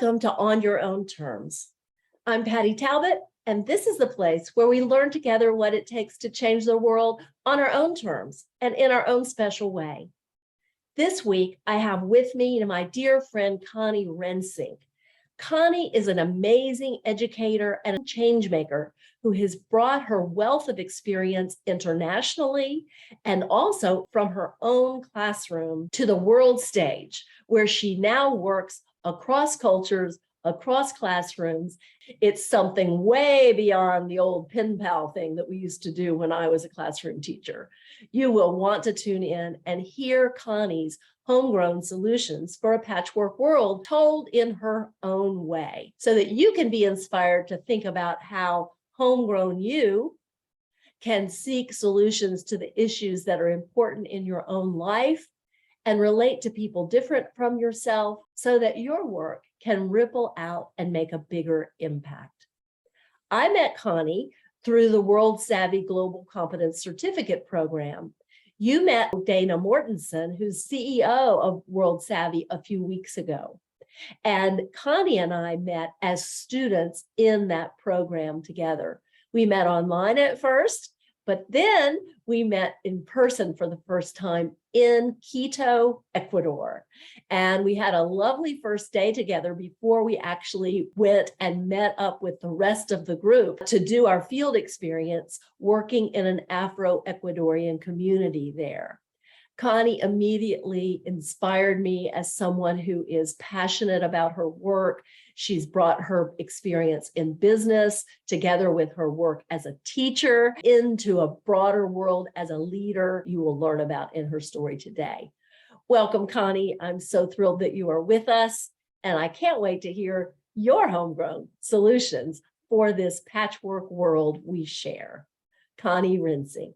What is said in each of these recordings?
Welcome to On Your Own Terms. I'm Patty Talbot, and this is the place where we learn together what it takes to change the world on our own terms and in our own special way. This week, I have with me my dear friend, Connie Rensink. Connie is an amazing educator and a change maker who has brought her wealth of experience internationally and also from her own classroom to the world stage, where she now works across cultures, across classrooms. It's something way beyond the old pen pal thing that we used to do when I was a classroom teacher. You will want to tune in and hear Connie's homegrown solutions for a patchwork world told in her own way, so that you can be inspired to think about how homegrown you can seek solutions to the issues that are important in your own life and relate to people different from yourself so that your work can ripple out and make a bigger impact. I met Connie through the World Savvy Global Competence Certificate Program. You met Dana Mortensen, who's CEO of World Savvy, a few weeks ago. And Connie and I met as students in that program together. We met online at first, but then we met in person for the first time in Quito, Ecuador. And we had a lovely first day together before we actually went and met up with the rest of the group to do our field experience working in an Afro-Ecuadorian community there. Connie immediately inspired me as someone who is passionate about her work. She's brought her experience in business together with her work as a teacher into a broader world as a leader you will learn about in her story today. Welcome, Connie. I'm so thrilled that you are with us, and I can't wait to hear your homegrown solutions for this patchwork world we share. Connie Rensink.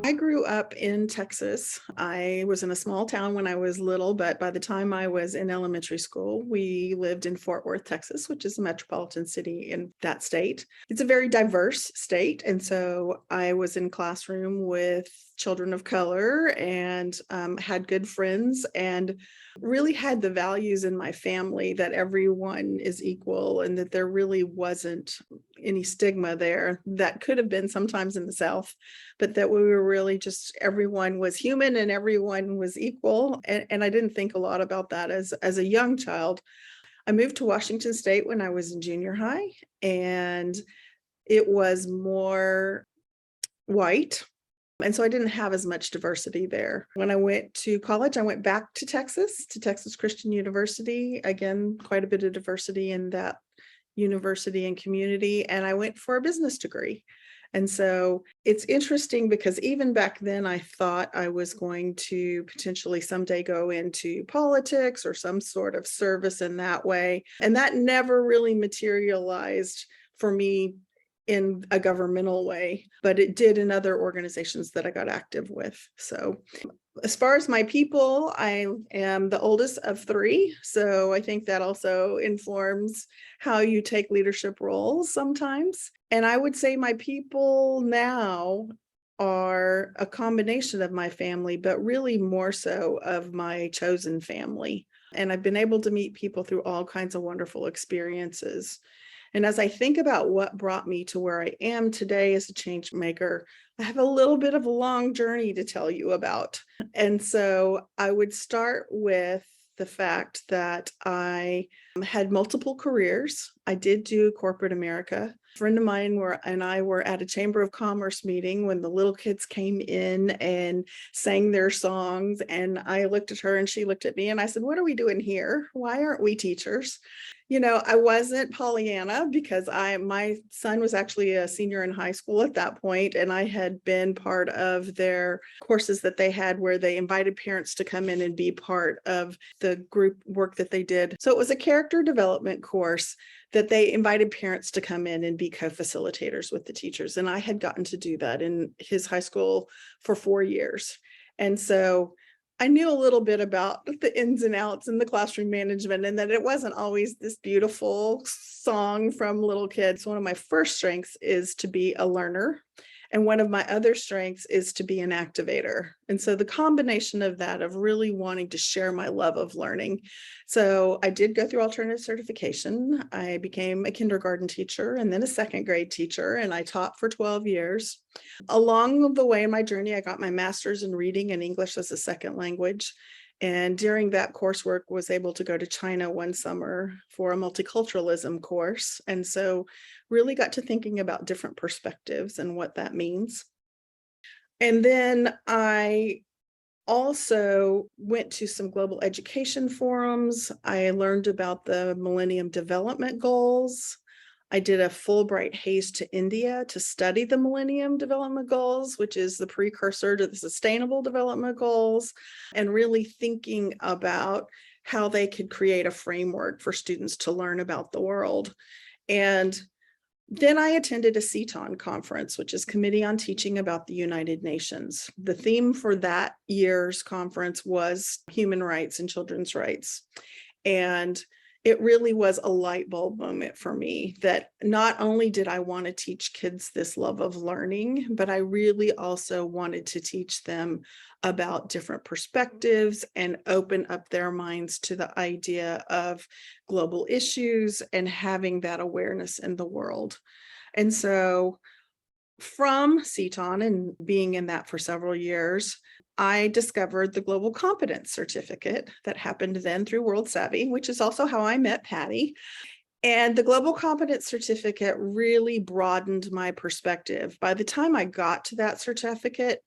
I grew up in Texas. I was in a small town when I was little, but by the time I was in elementary school, we lived in Fort Worth, Texas, which is a metropolitan city in that state. It's a very diverse state. And so I was in classroom with children of color and had good friends and really had the values in my family that everyone is equal and that there really wasn't any stigma there that could have been sometimes in the South, but that we were really just, everyone was human and everyone was equal. And I didn't think a lot about that as a young child. I moved to Washington State when I was in junior high, and it was more white. And so I didn't have as much diversity there. When I went to college, I went back to Texas Christian University. Again, quite a bit of diversity in that university and community. And I went for a business degree. And so it's interesting because even back then, I thought I was going to potentially someday go into politics or some sort of service in that way. And that never really materialized for me in a governmental way, but it did in other organizations that I got active with. So as far as my people, I am the oldest of three. So I think that also informs how you take leadership roles sometimes. And I would say my people now are a combination of my family, but really more so of my chosen family. And I've been able to meet people through all kinds of wonderful experiences. And as I think about what brought me to where I am today as a change maker, I have a little bit of a long journey to tell you about. And so I would start with the fact that I had multiple careers. I did do corporate America. A friend of mine and I were at a Chamber of Commerce meeting when the little kids came in and sang their songs. And I looked at her and she looked at me and I said, "What are we doing here? Why aren't we teachers?" You know, I wasn't Pollyanna because my son was actually a senior in high school at that point, and I had been part of their courses that they had where they invited parents to come in and be part of the group work that they did. So it was a character development course that they invited parents to come in and be co-facilitators with the teachers. And I had gotten to do that in his high school for 4 years. And so I knew a little bit about the ins and outs in the classroom management and that it wasn't always this beautiful song from little kids. One of my first strengths is to be a learner And one of my other strengths is to be an activator. And so the combination of that, of really wanting to share my love of learning. So I did go through alternative certification. I became a kindergarten teacher and then a second grade teacher, and I taught for 12 years. Along the way in my journey, I got my master's in reading and English as a second language. And during that coursework, was able to go to China one summer for a multiculturalism course. And so really got to thinking about different perspectives and what that means. And then I also went to some global education forums. I learned about the Millennium Development Goals. I did a Fulbright Haze to India to study the Millennium Development Goals, which is the precursor to the Sustainable Development Goals, and really thinking about how they could create a framework for students to learn about the world. And then I attended a CTON conference, which is Committee on Teaching about the United Nations. The theme for that year's conference was human rights and children's rights. And it really was a light bulb moment for me that not only did I want to teach kids this love of learning, but I really also wanted to teach them about different perspectives and open up their minds to the idea of global issues and having that awareness in the world. And so from CTON and being in that for several years, I discovered the Global Competence Certificate that happened then through World Savvy, which is also how I met Patty. And the Global Competence Certificate really broadened my perspective. By the time I got to that certificate,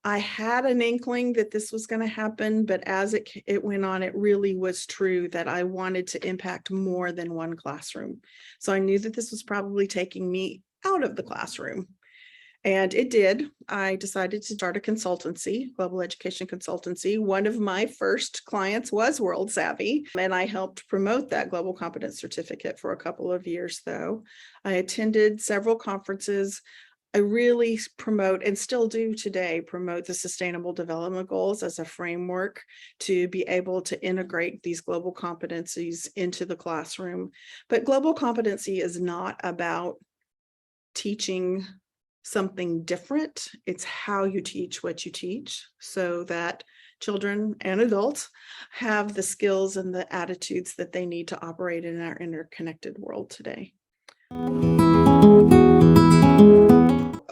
I had an inkling that this was going to happen, but as it went on, it really was true that I wanted to impact more than one classroom. So I knew that this was probably taking me out of the classroom. And it did. I decided to start a consultancy, global education consultancy. One of my first clients was World Savvy, and I helped promote that Global Competence Certificate for a couple of years, though. I attended several conferences. I really promote, and still do today, promote the Sustainable Development Goals as a framework to be able to integrate these global competencies into the classroom. But global competency is not about teaching something different. It's how you teach what you teach so that children and adults have the skills and the attitudes that they need to operate in our interconnected world today.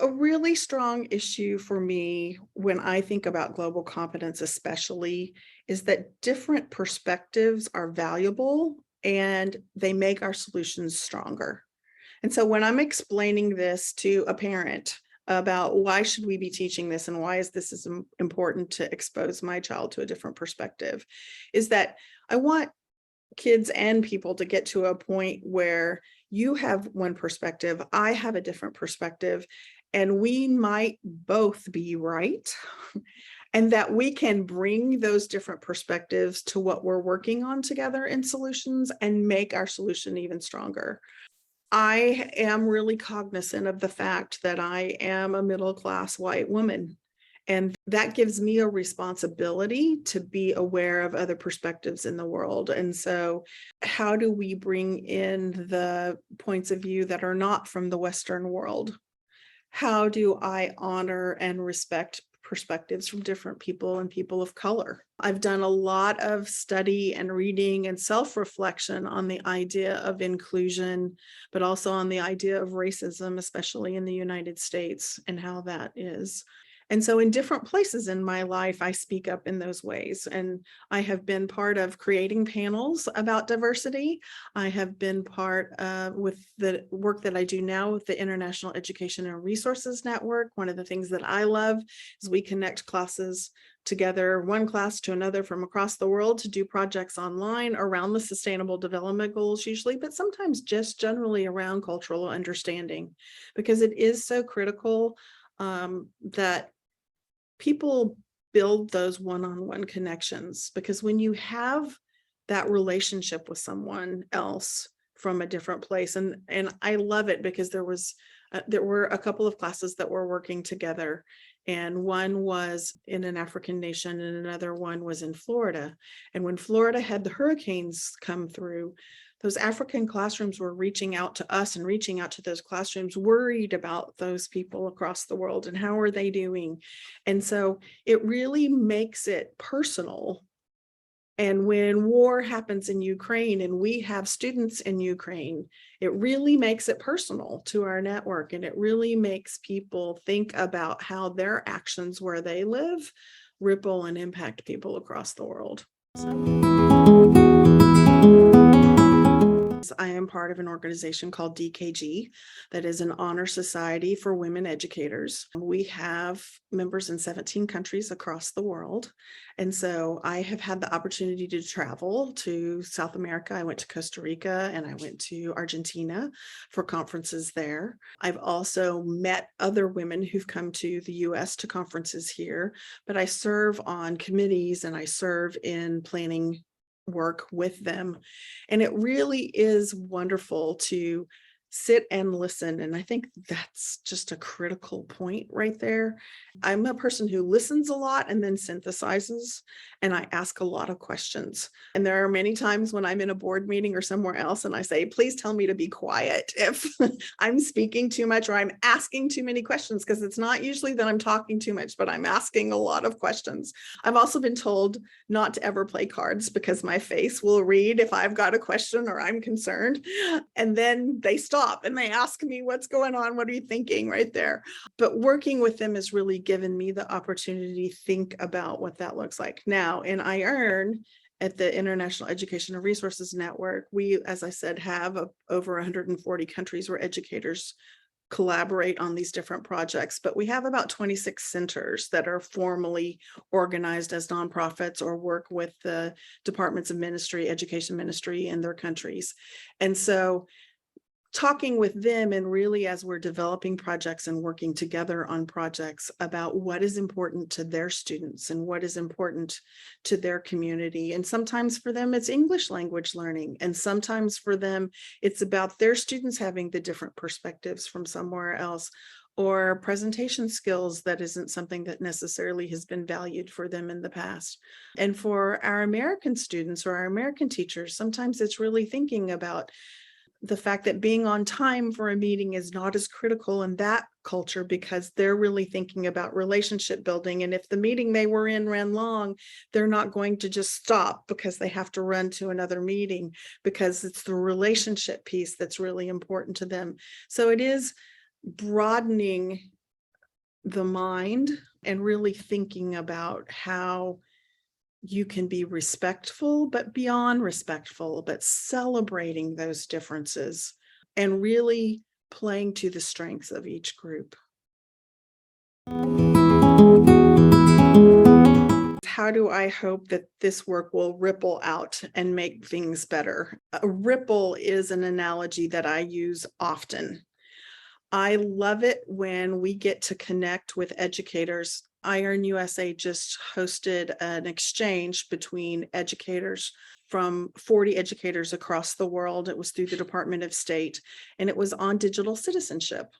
A really strong issue for me when I think about global competence, especially, is that different perspectives are valuable and they make our solutions stronger. And so when I'm explaining this to a parent about why should we be teaching this and why is this important to expose my child to a different perspective, is that I want kids and people to get to a point where you have one perspective, I have a different perspective, and we might both be right. And that we can bring those different perspectives to what we're working on together in solutions and make our solution even stronger. I am really cognizant of the fact that I am a middle-class white woman, and that gives me a responsibility to be aware of other perspectives in the world. And so how do we bring in the points of view that are not from the Western world? How do I honor and respect perspectives from different people and people of color? I've done a lot of study and reading and self-reflection on the idea of inclusion, but also on the idea of racism, especially in the United States, and how that is. And so in different places in my life, I speak up in those ways. And I have been part of creating panels about diversity. I have been part of, with the work that I do now with the International Education and Resources Network. One of the things that I love is we connect classes together, one class to another from across the world, to do projects online around the Sustainable Development Goals usually, but sometimes just generally around cultural understanding, because it is so critical that people build those one-on-one connections, because when you have that relationship with someone else from a different place, and I love it because there were a couple of classes that were working together, and one was in an African nation and another one was in Florida. And when Florida had the hurricanes come through, those African classrooms were reaching out to us and reaching out to those classrooms, worried about those people across the world and how are they doing. And so it really makes it personal. And when war happens in Ukraine and we have students in Ukraine, it really makes it personal to our network. And it really makes people think about how their actions where they live ripple and impact people across the world. I am part of an organization called DKG, that is an honor society for women educators. We have members in 17 countries across the world. And so I have had the opportunity to travel to South America. I went to Costa Rica and I went to Argentina for conferences there. I've also met other women who've come to the US to conferences here, but I serve on committees and I serve in planning work with them. And it really is wonderful to sit and listen. And I think that's just a critical point right there. I'm a person who listens a lot and then synthesizes, and I ask a lot of questions. And there are many times when I'm in a board meeting or somewhere else and I say, please tell me to be quiet if I'm speaking too much or I'm asking too many questions, because it's not usually that I'm talking too much, but I'm asking a lot of questions. I've also been told not to ever play cards because my face will read if I've got a question or I'm concerned. And then they stop and they ask me, what's going on? What are you thinking right there? But working with them has really given me the opportunity to think about what that looks like. Now, in IEARN, at the International Education and Resources Network, we, as I said, have over 140 countries where educators collaborate on these different projects, but we have about 26 centers that are formally organized as nonprofits or work with the departments of ministry, education ministry in their countries. And so talking with them, and really as we're developing projects and working together on projects about what is important to their students and what is important to their community. And sometimes for them, it's English language learning. And sometimes for them, it's about their students having the different perspectives from somewhere else, or presentation skills that isn't something that necessarily has been valued for them in the past. And for our American students or our American teachers, sometimes it's really thinking about the fact that being on time for a meeting is not as critical in that culture, because they're really thinking about relationship building. And if the meeting they were in ran long, they're not going to just stop because they have to run to another meeting, because it's the relationship piece that's really important to them. So it is broadening the mind and really thinking about how you can be respectful, but beyond respectful, but celebrating those differences and really playing to the strengths of each group. How do I hope that this work will ripple out and make things better? A ripple is an analogy that I use often. I love it when we get to connect with educators. IEARN USA just hosted an exchange between educators from 40 educators across the world. It was through the Department of State, and it was on digital citizenship.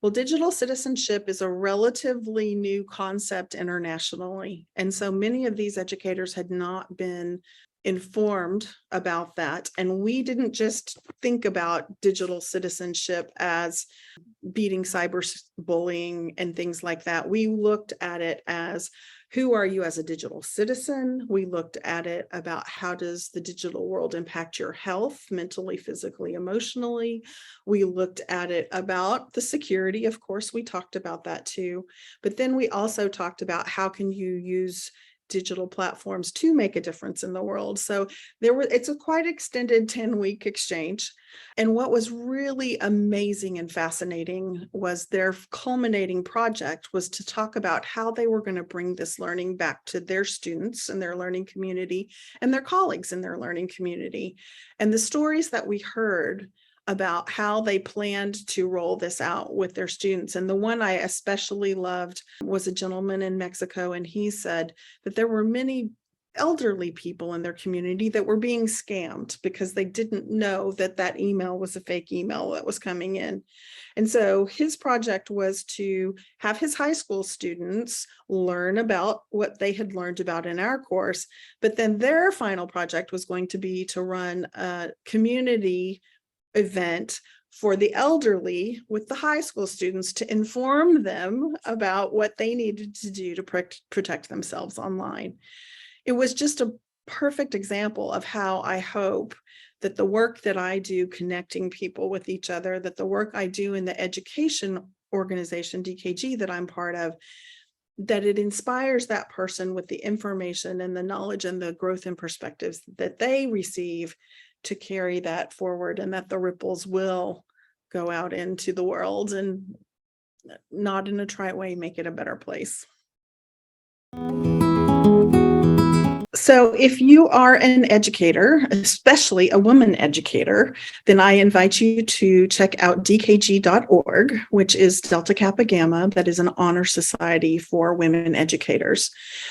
Well, digital citizenship is a relatively new concept internationally. And so many of these educators had not been informed about that. And we didn't just think about digital citizenship as beating cyberbullying and things like that. We looked at it as, who are you as a digital citizen? We looked at it about, how does the digital world impact your health, mentally, physically, emotionally? We looked at it about the security. Of course, we talked about that too. But then we also talked about, how can you use digital platforms to make a difference in the world? So it's a quite extended 10-week exchange. And what was really amazing and fascinating was their culminating project was to talk about how they were going to bring this learning back to their students and their learning community and their colleagues in their learning community. And the stories that we heard about how they planned to roll this out with their students. And the one I especially loved was a gentleman in Mexico, and he said that there were many elderly people in their community that were being scammed because they didn't know that that email was a fake email that was coming in. And so his project was to have his high school students learn about what they had learned about in our course, but then their final project was going to be to run a community event for the elderly with the high school students to inform them about what they needed to do to protect themselves online. It was just a perfect example of how I hope that the work that I do connecting people with each other, that the work I do in the education organization, DKG, that I'm part of, that it inspires that person with the information and the knowledge and the growth and perspectives that they receive to carry that forward, and that the ripples will go out into the world and not in a trite way, make it a better place. So if you are an educator, especially a woman educator, then I invite you to check out dkg.org, which is Delta Kappa Gamma. That is an honor society for women educators.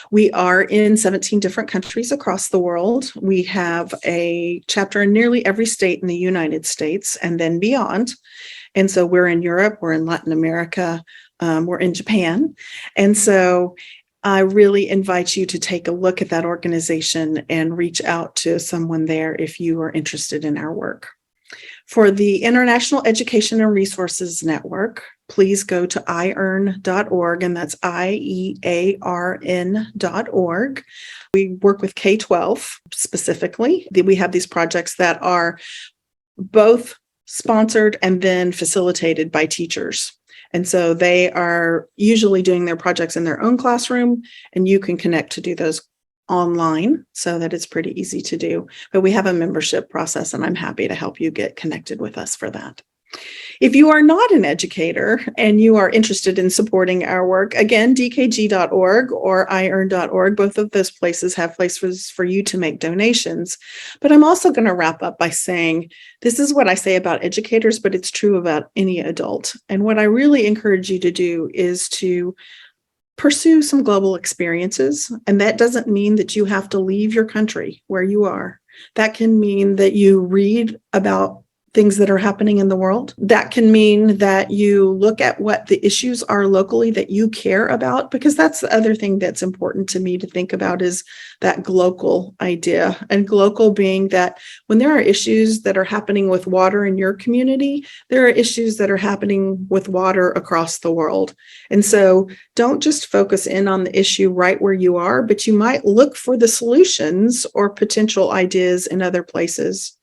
We are in 17 different countries across the world. We have a chapter in nearly every state in the United States and then beyond. And so we're in Europe, we're in Latin America, we're in Japan. And so I really invite you to take a look at that organization and reach out to someone there if you are interested in our work. For the International Education and Resources Network, please go to iearn.org, and that's IEARN.org. We work with K-12 specifically. We have these projects that are both sponsored and then facilitated by teachers. And so they are usually doing their projects in their own classroom, and you can connect to do those online so that it's pretty easy to do. But we have a membership process, and I'm happy to help you get connected with us for that. If you are not an educator and you are interested in supporting our work, again, dkg.org or iearn.org, both of those places have places for you to make donations. But I'm also going to wrap up by saying, this is what I say about educators, but it's true about any adult. And what I really encourage you to do is to pursue some global experiences. And that doesn't mean that you have to leave your country where you are. That can mean that you read about things that are happening in the world. That can mean that you look at what the issues are locally that you care about, because that's the other thing that's important to me to think about, is that glocal idea. And glocal being that when there are issues that are happening with water in your community, there are issues that are happening with water across the world. And so don't just focus in on the issue right where you are, but you might look for the solutions or potential ideas in other places.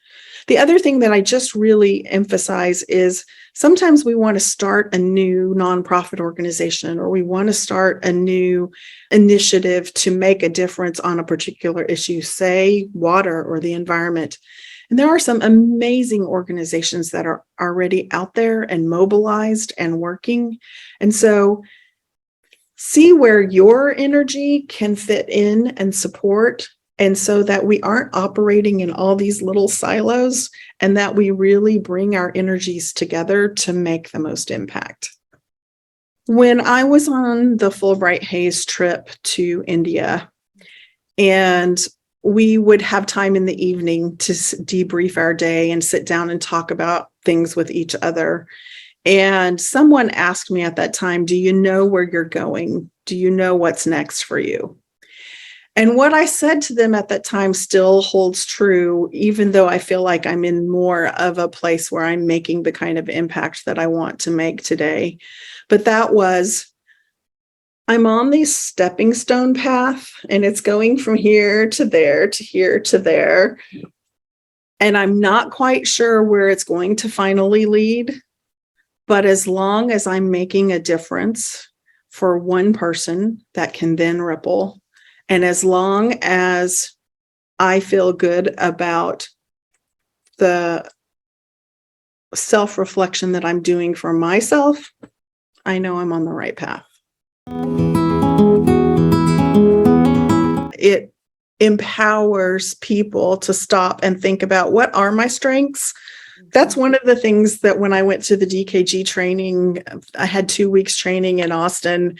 The other thing that I just really emphasize is sometimes we want to start a new nonprofit organization, or we want to start a new initiative to make a difference on a particular issue, say water or the environment. And there are some amazing organizations that are already out there and mobilized and working. And so see where your energy can fit in and support, and so that we aren't operating in all these little silos, and that we really bring our energies together to make the most impact. When I was on the Fulbright Hays trip to India, and we would have time in the evening to debrief our day and sit down and talk about things with each other. And someone asked me at that time, do you know where you're going? Do you know what's next for you? And what I said to them at that time still holds true, even though I feel like I'm in more of a place where I'm making the kind of impact that I want to make today. But that was, I'm on this stepping stone path, and it's going from here to there to here to there. And I'm not quite sure where it's going to finally lead. But as long as I'm making a difference for one person, that can then ripple. And as long as I feel good about the self-reflection that I'm doing for myself, I know I'm on the right path. It empowers people to stop and think about, what are my strengths? That's one of the things that when I went to the DKG training, I had 2 weeks training in Austin.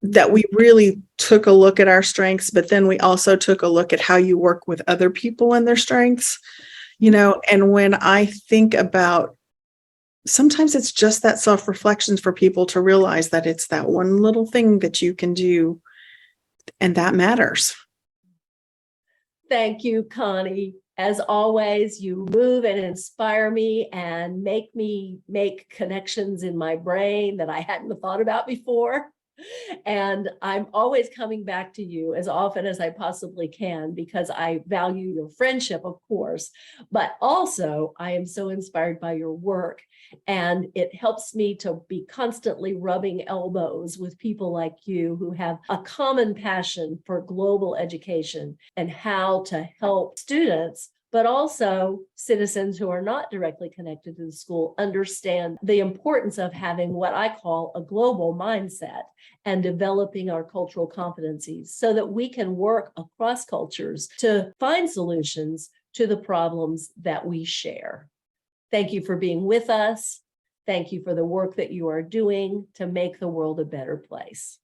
that we really took a look at our strengths, but then we also took a look at how you work with other people and their strengths, and when I think about, sometimes it's just that self-reflection for people to realize that it's that one little thing that you can do, and that matters. Thank you, Connie. As always, you move and inspire me and make me make connections in my brain that I hadn't thought about before. And I'm always coming back to you as often as I possibly can because I value your friendship, of course, but also I am so inspired by your work. And it helps me to be constantly rubbing elbows with people like you who have a common passion for global education and how to help students, but also citizens who are not directly connected to the school, understand the importance of having what I call a global mindset and developing our cultural competencies so that we can work across cultures to find solutions to the problems that we share. Thank you for being with us. Thank you for the work that you are doing to make the world a better place.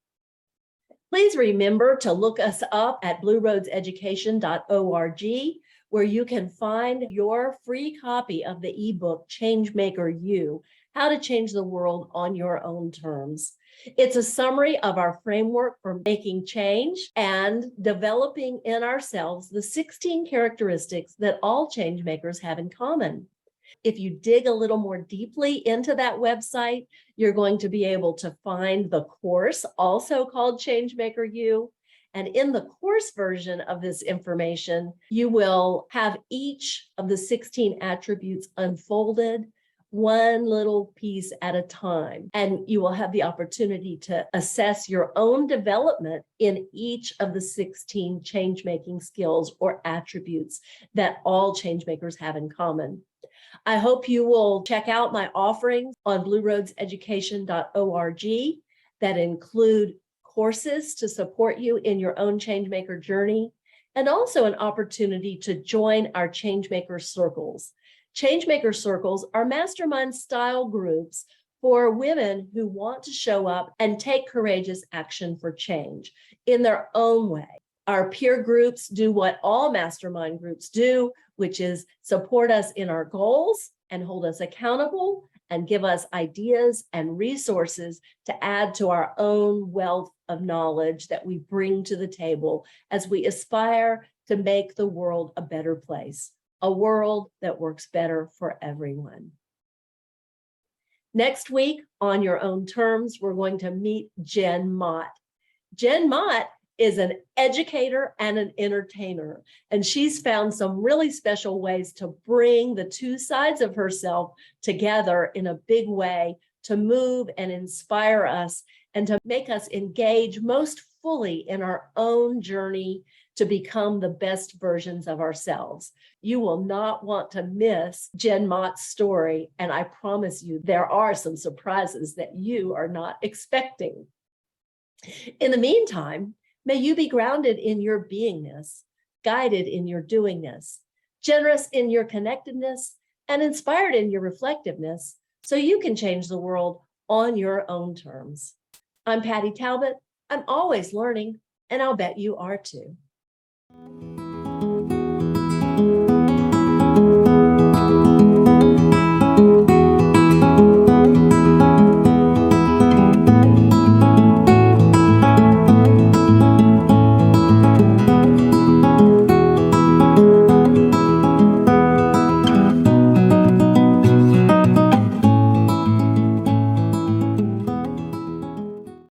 Please remember to look us up at blueroadseducation.org, where you can find your free copy of the ebook, Changemaker You, How to Change the World on Your Own Terms. It's a summary of our framework for making change and developing in ourselves the 16 characteristics that all change makers have in common. If you dig a little more deeply into that website, you're going to be able to find the course, also called Changemaker U. And in the course version of this information, you will have each of the 16 attributes unfolded one little piece at a time. And you will have the opportunity to assess your own development in each of the 16 change-making skills or attributes that all change makers have in common. I hope you will check out my offerings on blueroadseducation.org that include courses to support you in your own changemaker journey, and also an opportunity to join our Changemaker Circles. Changemaker Circles are mastermind style groups for women who want to show up and take courageous action for change in their own way. Our peer groups do what all mastermind groups do, which is support us in our goals and hold us accountable and give us ideas and resources to add to our own wealth of knowledge that we bring to the table as we aspire to make the world a better place, a world that works better for everyone. Next week, on Your Own Terms, we're going to meet Jen Mott. Jen Mott is an educator and an entertainer, and she's found some really special ways to bring the two sides of herself together in a big way to move and inspire us and to make us engage most fully in our own journey to become the best versions of ourselves. You will not want to miss Jen Mott's story, and I promise you there are some surprises that you are not expecting. In the meantime, may you be grounded in your beingness, guided in your doingness, generous in your connectedness, and inspired in your reflectiveness, so you can change the world on your own terms. I'm Patty Talbot. I'm always learning, and I'll bet you are too.